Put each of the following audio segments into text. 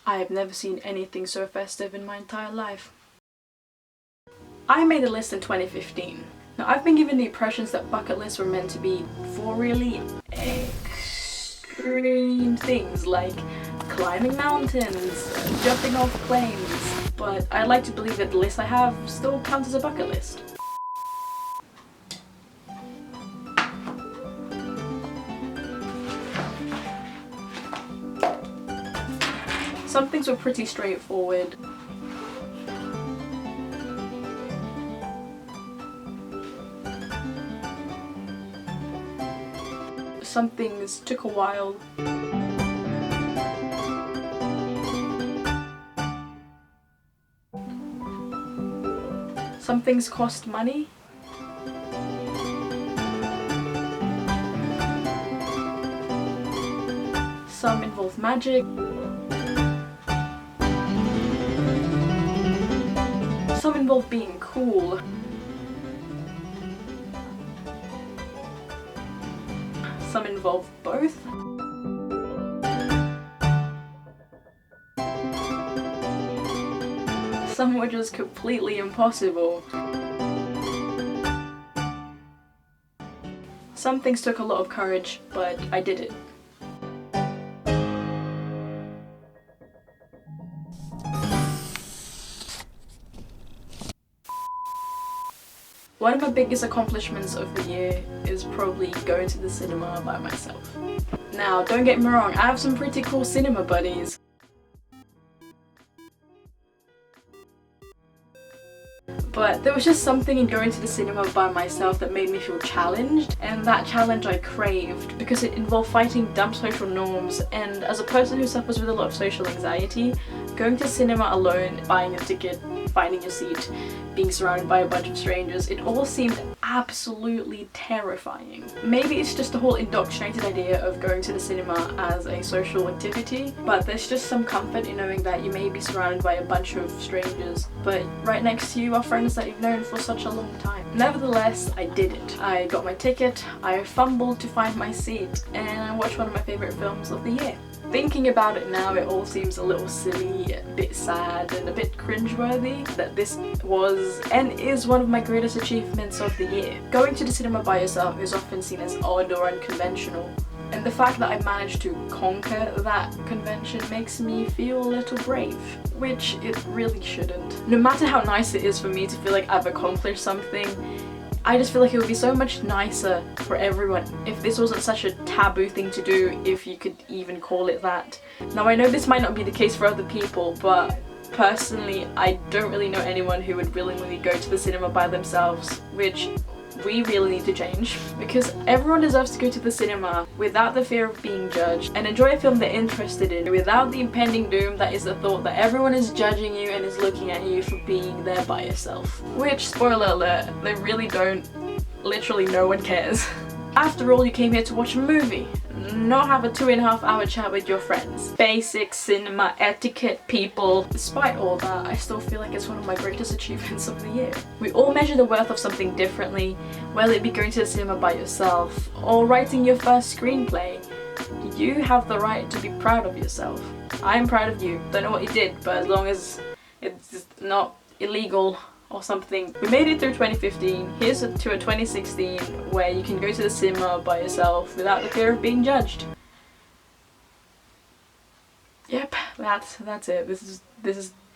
I have never seen anything so festive in my entire life. I made a list in 2015. Now, I've been given the impressions that bucket lists were meant to be for really extreme things like climbing mountains, jumping off planes, but I'd like to believe that the list I have still counts as a bucket list. Some things were pretty straightforward. Some things took a while. Some things cost money. Some involve magic. Some involve being cool. Some involve both. Some were just completely impossible. Some things took a lot of courage, but I did it. One of my biggest accomplishments of the year is probably going to the cinema by myself. Now, don't get me wrong, I have some pretty cool cinema buddies. But there was just something in going to the cinema by myself that made me feel challenged, and that challenge I craved because it involved fighting dumb social norms, and as a person who suffers with a lot of social anxiety, going to cinema alone, buying a ticket, finding your seat, being surrounded by a bunch of strangers, it all seemed absolutely terrifying. Maybe it's just the whole indoctrinated idea of going to the cinema as a social activity, but there's just some comfort in knowing that you may be surrounded by a bunch of strangers, but right next to you are friends that you've known for such a long time. Nevertheless, I did it. I got my ticket, I fumbled to find my seat, and I watched one of my favourite films of the year. Thinking about it now, it all seems a little silly, a bit sad, and a bit cringeworthy that this was and is one of my greatest achievements of the year. Going to the cinema by yourself is often seen as odd or unconventional, and the fact that I managed to conquer that convention makes me feel a little brave, which it really shouldn't. No matter how nice it is for me to feel like I've accomplished something, I just feel like it would be so much nicer for everyone if this wasn't such a taboo thing to do, if you could even call it that. Now, I know this might not be the case for other people, but personally I don't really know anyone who would willingly go to the cinema by themselves, which we really need to change, because everyone deserves to go to the cinema without the fear of being judged and enjoy a film they're interested in without the impending doom that is the thought that everyone is judging you and is looking at you for being there by yourself. Which, spoiler alert, they really don't. Literally no one cares. After all, you came here to watch a movie, not have a 2.5-hour chat with your friends. Basic cinema etiquette, people. Despite all that, I still feel like it's one of my greatest achievements of the year. We all measure the worth of something differently, whether it be going to the cinema by yourself or writing your first screenplay. You have the right to be proud of yourself. I'm proud of you. Don't know what you did, but as long as it's not illegal or something. We made it through 2015, here's to a 2016 where you can go to the cinema by yourself without the fear of being judged. Yep, that's it.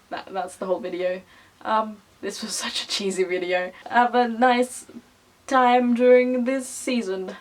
That's the whole video. This was such a cheesy video. Have a nice time during this season.